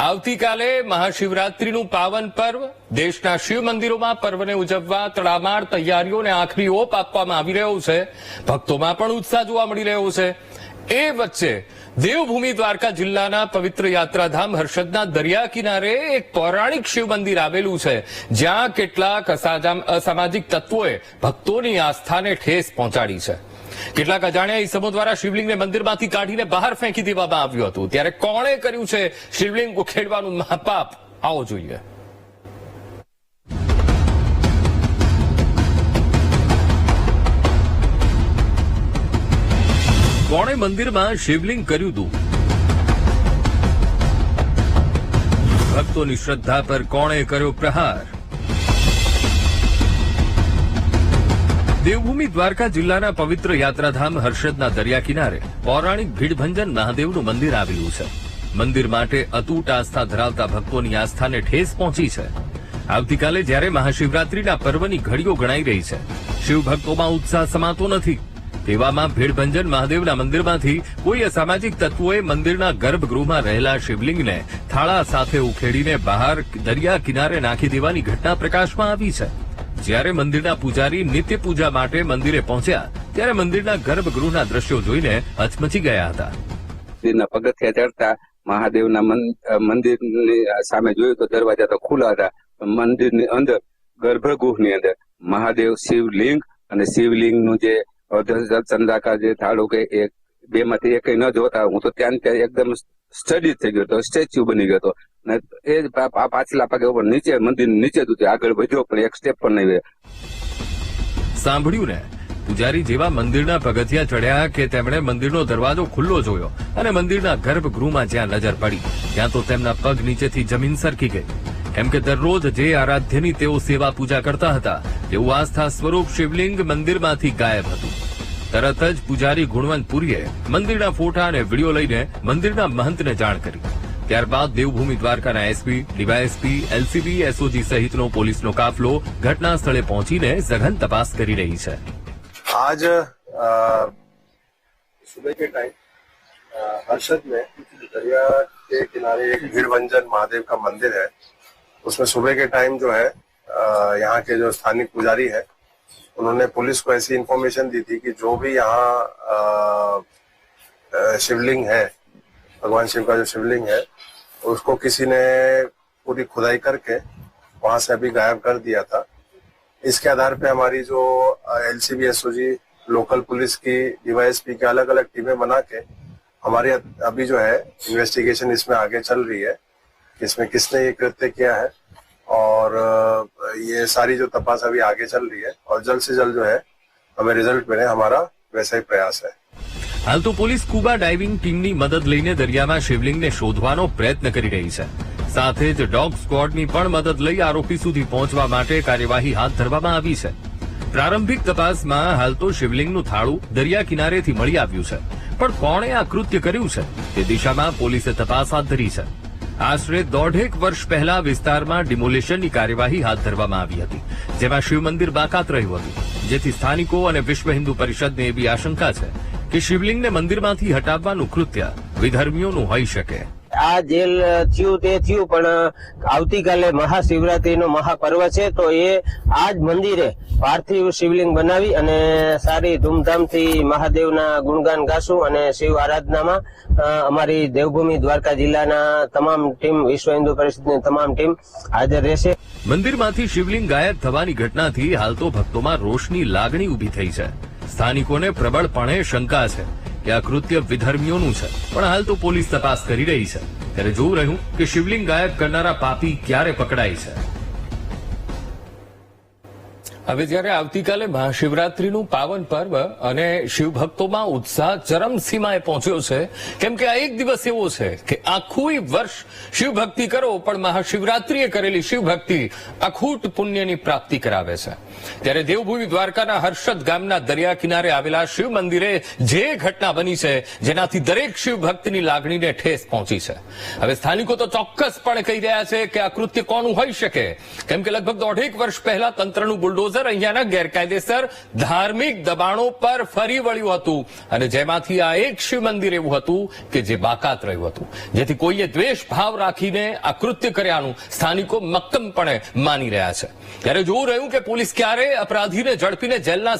આવતીકાલે મહાશિવરાત્રીનું પાવન પર્વ દેશના શિવ મંદિરોમાં પર્વને ઉજવવા તડામાર તૈયારીઓને આખરી ઓપ આપવામાં આવી રહ્યો છે. ભક્તોમાં પણ ઉત્સાહ જોવા મળી રહ્યો છે. એ વચ્ચે દેવભૂમિ દ્વારકા જિલ્લાના પવિત્ર યાત્રાધામ હર્ષદના દરિયા કિનારે એક પૌરાણિક શિવ મંદિર આવેલું છે, જ્યાં કેટલાક અસામાજિક તત્વોએ ભક્તોની આસ્થાને ઠેસ પહોંચાડી છે. કેટલાક અજાણ્યા ઇસમો દ્વારા શિવલિંગને મંદિરમાંથી કાઢીને બહાર ફેંકી દેવામાં આવ્યું હતું. ત્યારે કોણે કર્યું છે શિવલિંગ ઉખેડવાનું મહાપાપ? આવો જોઈએ. કોણે મંદિરમાં શિવલિંગ કર્યું હતું? ભક્તોની શ્રદ્ધા પર કોણે કર્યો પ્રહાર? દેવભૂમિ દ્વારકા જિલ્લાના પવિત્ર યાત્રાધામ હર્ષદના દરિયા કિનારે પૌરાણિક ભીડભંજન મહાદેવનું મંદિર આવેલું છે. મંદિર માટે અતૂટ આસ્થા ધરાવતા ભક્તોની આસ્થાને ઠેસ પહોંચી છે. આવતીકાલે જ્યારે મહાશિવરાત્રીના પર્વની ઘડીઓ ગણાઈ રહી છે, શિવ ભક્તોમાં ઉત્સાહ સમાતો નથી. તેવામાં ભીડભંજન મહાદેવના મંદિરમાંથી કોઈ અસામાજિક તત્વોએ મંદિરના ગર્ભગૃહમાં રહેલા શિવલિંગને થાળા સાથે ઉખેડીને બહાર દરિયા કિનારે નાખી દેવાની ઘટના પ્રકાશમાં આવી છે. જ્યારે મંદિરના પૂજારી નિત્ય પૂજા માટે મંદિરે પહોંચ્યા ત્યારે મંદિરના ગર્ભગૃહના દ્રશ્યો જોઈને હચમચી ગયા હતા. મંદિરના પગથિયા ચડતા મહાદેવના મંદિરની સામે જોયું તો દરવાજા તો ખુલ્લા હતા. મંદિરની અંદર ગર્ભગૃહની અંદર મહાદેવ શિવલિંગ અને શિવલિંગનું જે ચંદ્રાકાર જે થાળું કે એ બે માંથી એક ન જોતા હું તો ત્યાં એકદમ સ્ટડી થઈ ગયો હતો, સ્ટેચ્યુ બની ગયો હતો. એ પાછલા પગે ઉપર નીચે મંદિર નીચે હતું, આગળ વધ્યો પણ એક સ્ટેપ પણ નહીં. સાંભળ્યું ને? પૂજારી જેવા મંદિરના પગથિયા ચડ્યા કે તેમણે મંદિરનો દરવાજો ખુલ્લો જોયો અને મંદિરના ગર્ભગૃહમાં જ્યાં નજર પડી ત્યાં તો તેમના પગ નીચેથી જમીન સરકી ગઈ. કેમ કે દરરોજ જે આરાધ્યની તેઓ સેવા પૂજા કરતા હતા તેવું આસ્થા સ્વરૂપ શિવલિંગ મંદિરમાંથી ગાયબ હતું. તરત જ પૂજારી ગુણવંતપુરીએ મંદિરના ફોટા અને વિડીયો લઈને મંદિરના મહંતને જાણ કરી. ત્યારબાદ દેવભૂમિ દ્વારકાના એસપી, ડીવાયએસપી, એલસીબી, એસઓજી સહિતનો પોલીસનો કાફલો ઘટના સ્થળે પહોંચીને સઘન તપાસ કરી રહી છે. आज सुबह के टाइम हर्षद में दरिया के किनारे एक भीड़भंजन महादेव का मंदिर है. उसमें सुबह के टाइम जो है यहाँ के जो स्थानिक पुजारी है उन्होंने पुलिस को ऐसी इन्फॉर्मेशन दी थी कि जो भी यहाँ शिवलिंग है, भगवान शिव का जो शिवलिंग है, उसको किसी ने पूरी खुदाई करके वहां से अभी गायब कर दिया था. इसके आधार पे हमारी जो एलसीबी, एसओजी, लोकल पुलिस की, डीवाईएसपी की अलग अलग टीमें बना के हमारी अभी जो है इन्वेस्टिगेशन इसमें आगे चल रही है कि इसमें किसने ये कृत्य किया है, और ये सारी जो तपास अभी आगे चल रही है और जल्द से जल्द जो है हमें रिजल्ट मिले, हमारा वैसा ही प्रयास है. હાલ તો પોલીસ સ્કુબા ડાઇવિંગ ટીમની મદદ લઈને દરિયામાં શિવલિંગને શોધવાનો પ્રયત્ન કરી રહી છે. સાથે જ ડોગ સ્ક્વોડની પણ મદદ લઈ આરોપી સુધી પહોંચવા માટે કાર્યવાહી હાથ ધરવામાં આવી છે. પ્રારંભિક તપાસમાં હાલ તો શિવલિંગનું થાળું દરિયા કિનારેથી મળી આવ્યું છે, પણ કોણે આ કૃત્ય કર્યું છે તે દિશામાં પોલીસે તપાસ હાથ ધરી છે. આશરે 1.5 વર્ષ પહેલા વિસ્તારમાં ડિમોલિશનની કાર્યવાહી હાથ ધરવામાં આવી હતી, જેમાં શિવ મંદિર બાકાત રહ્યું હતું. જેથી સ્થાનિકો અને વિશ્વ હિન્દુ પરિષદને એવી આશંકા છે કે શિવલિંગને મંદિરમાંથી હટાવવાનું કૃત્ય વિધર્મીઓનું હોઈ શકે. આ જેલ થયું તે થયું, પણ આવતીકાલે મહાશિવરાત્રીનો મહાપર્વ છે, તો એ આ જ મંદિરે પાર્થિવ શિવલિંગ બનાવી અને સારી ધૂમધામથી મહાદેવના ગુણગાન ગાશું અને શિવ આરાધનામાં અમારી દેવભૂમિ દ્વારકા જિલ્લાના તમામ ટીમ, વિશ્વ હિન્દુ પરિષદની તમામ ટીમ હાજર રહેશે. મંદિરમાંથી શિવલિંગ ગાયબ થવાની ઘટનાથી હાલ તો ભક્તોમાં રોષની લાગણી ઉભી થઈ છે. સ્થાનિકોને પ્રબળપણે શંકા છે કે આ કૃત્ય વિધર્મીઓનું છે, પણ હાલ તો પોલીસ તપાસ કરી રહી છે. ત્યારે જોવું રહ્યું કે શિવલિંગ ગાયબ કરનારા પાપી ક્યારે પકડાય છે. હવે જ્યારે આવતીકાલે મહાશિવરાત્રીનું પાવન પર્વ અને શિવભક્તોમાં ઉત્સાહ ચરમસીમાએ પહોંચ્યો છે, કેમ કે આ એક દિવસ એવો છે કે આખું વર્ષ શિવભક્તિ કરો પણ મહાશિવરાત્રીએ કરેલી શિવભક્તિ અખૂટ પુણ્યની પ્રાપ્તિ કરાવે છે. ત્યારે દેવભૂમિ દ્વારકાના હર્ષદ ગામના દરિયા કિનારે આવેલા શિવ મંદિરે જે ઘટના બની છે, જેનાથી દરેક શિવભક્તની લાગણીને ઠેસ પહોંચી છે. હવે સ્થાનિકો તો ચોક્કસપણે કહી રહ્યા છે કે આ કૃત્ય કોનું હોઈ શકે, કેમ કે લગભગ 1.5 વર્ષ પહેલા તંત્રનું બુલડોઝર બુલડોઝર અહીંયાના ગેરકાયદેસર ધાર્મિક દબાણો પર ફરી વળ્યું હતું અને જેમાંથી આ એક શિવ મંદિર એવું હતું કે જે બાકાત રહ્યું હતું, જેથી કોઈએ દ્વેષ ભાવ રાખીને આ કૃત્ય કર્યાનું સ્થાનિકો મક્કમપણે માની રહ્યા છે. ત્યારે જોવું રહ્યું કે પોલીસ ક્યારે અપરાધીને ઝડપીને જેલના